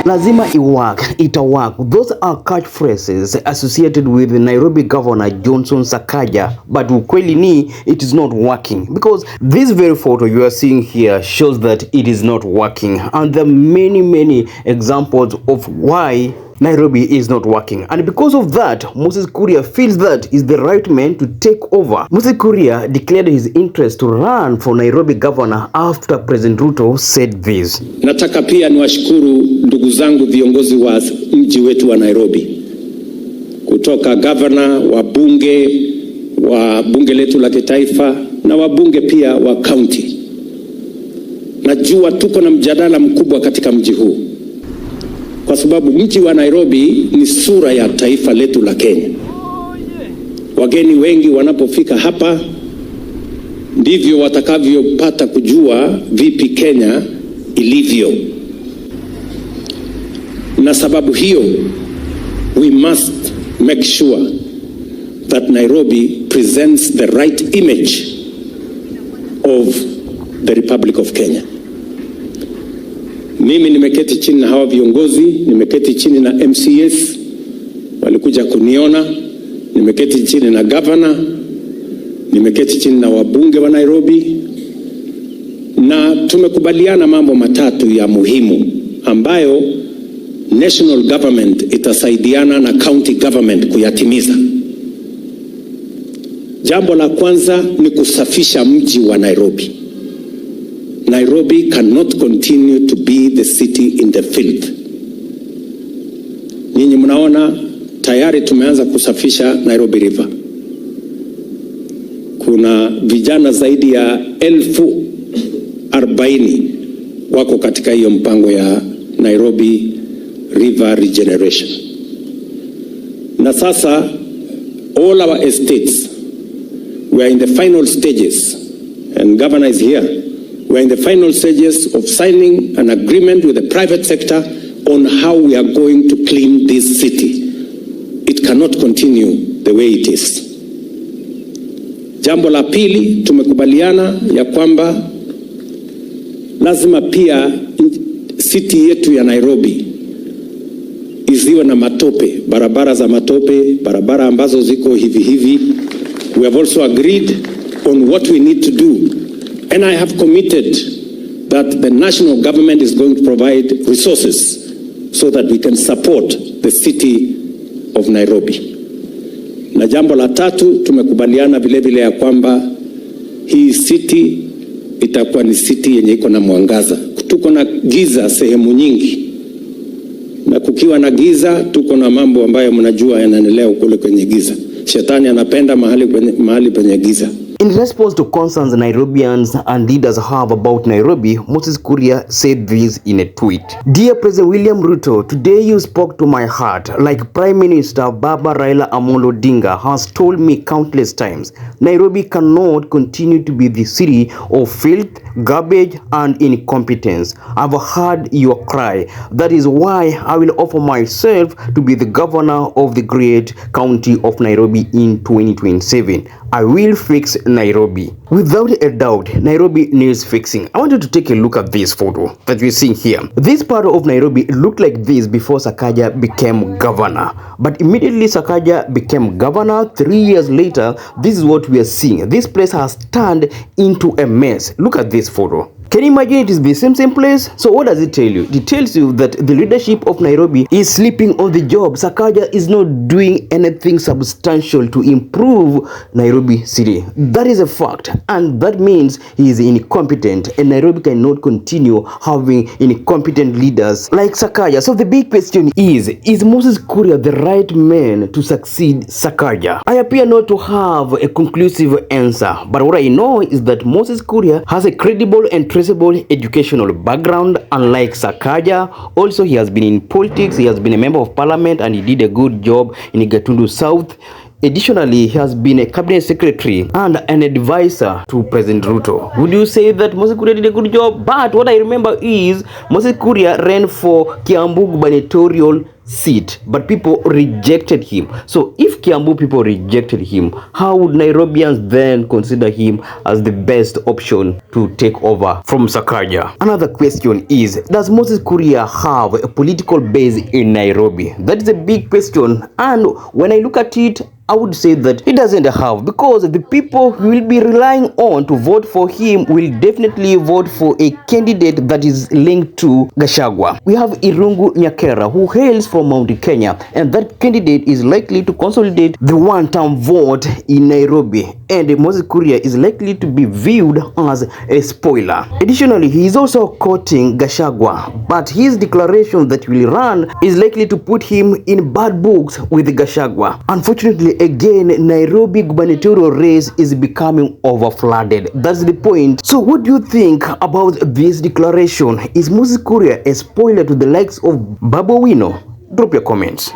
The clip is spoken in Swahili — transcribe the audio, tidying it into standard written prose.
Lazima itawork. Those are catchphrases associated with the Nairobi Governor Johnson Sakaja, but ukweli ni it is not working, because this very photo you are seeing here shows that it is not working, and there are many examples of why Nairobi is not working. And because of that, Moses Kuria feels that is the right man to take over. Moses Kuria declared his interest to run for Nairobi governor after President Ruto said this. Nataka pia niwashukuru ndugu zangu viongozi wa mji wetu wa Nairobi, kutoka governor, wabunge wa bunge letu la kitaifa na wabunge pia wa county. Najua tuko na mjadala mkubwa katika mji huu, kwa sababu mji wa Nairobi ni sura ya taifa letu la Kenya. Wageni wengi wanapofika hapa ndivyo watakavyopata kujua vipi Kenya ilivyo. Na sababu hiyo, we must make sure that Nairobi presents the right image of the Republic of Kenya. Mimi nimeketi chini na hawa viongozi, nimeketi chini na MCS walikuja kuniona, nimeketi chini na governor, nimeketi chini na wabunge wa Nairobi, na tumekubaliana mambo matatu ya muhimu ambayo national government itasaidiana na county government kuyatimiza. Jambo la kwanza ni kusafisha mji wa Nairobi. Nairobi cannot continue to be the city in the filth. Ninyi mnaona tayari tumeanza kusafisha Nairobi River. Kuna vijana zaidi ya 40,000 wako katika hiyo mpango ya Nairobi River Regeneration. Na sasa all our estates, we are in the final stages, and governor is here. We are in the final stages of signing an agreement with the private sector on how we are going to clean this city. It cannot continue the way it is. Jambo la pili, tumekubaliana ya kwamba lazima pia city yetu ya Nairobi isiwe na matope, barabara za matope, barabara ambazo ziko hivi. We have also agreed on what we need to do. And I have committed that the national government is going to provide resources so that we can support the city of Nairobi. Na jambo la tatu, tumekubaliana vile ya kwamba hii city itakuwa ni city yenye iko na mwangaza. Tuko na giza sehemu nyingi, na kukiwa na giza tuko na mambo ambayo mnajua yanaendelea kule kwenye giza. Shetani anapenda mahali penye giza. In response to concerns Nairobians and leaders have about Nairobi, Moses Kuria said this in a tweet. Dear President William Ruto, today you spoke to my heart. Like Prime Minister Baba Raila Amolo Odinga has told me countless times, Nairobi cannot continue to be the city of filth, garbage and incompetence. I've heard your cry. That is why I will offer myself to be the governor of the great county of Nairobi in 2027. I will fix Nairobi. Without a doubt, Nairobi needs fixing. I want you to take a look at this photo that we're seeing here. This part of Nairobi looked like this before Sakaja became governor. But immediately Sakaja became governor, 3 years later, this is what we are seeing. This place has turned into a mess. Look at this photo. Can you imagine it is the same place? So what does it tell you? It tells you that the leadership of Nairobi is sleeping on the job. Sakaja is not doing anything substantial to improve Nairobi city. That is a fact, and that means he is incompetent, and Nairobi cannot continue having incompetent leaders like Sakaja. So the big question is Moses Kuria the right man to succeed Sakaja? I appear not to have a conclusive answer, but what I know is that Moses Kuria has a credible and educational background, unlike Sakaja. Also, he has been in politics, he has been a member of parliament, and he did a good job in Gatundu South. Additionally, he has been a cabinet secretary and an advisor to President Ruto. Would you say that Moses Kuria did a good job? But what I remember is Moses Kuria ran for Kiambu gubernatorial seat, but people rejected him. So if Kiambu people rejected him, how would Nairobians then consider him as the best option to take over from Sakaja? Another question is, does Moses Kuria have a political base in Nairobi? That is a big question, and when I look at it, I would say that it doesn't have, because the people who will be relying on to vote for him will definitely vote for a candidate that is linked to Gachagua. We have Irungu Nyakera, who hails from Mount Kenya, and that candidate is likely to consolidate the one-term vote in Nairobi, and Moses Kuria is likely to be viewed as a spoiler. Additionally, he is also courting Gachagua, but his declaration that will run is likely to put him in bad books with Gachagua. Unfortunately, again, Nairobi gubernatorial race is becoming overflooded. That's the point. So what do you think about this declaration? Is Moses Kuria a spoiler to the likes of Babu Wino? Drop your comments.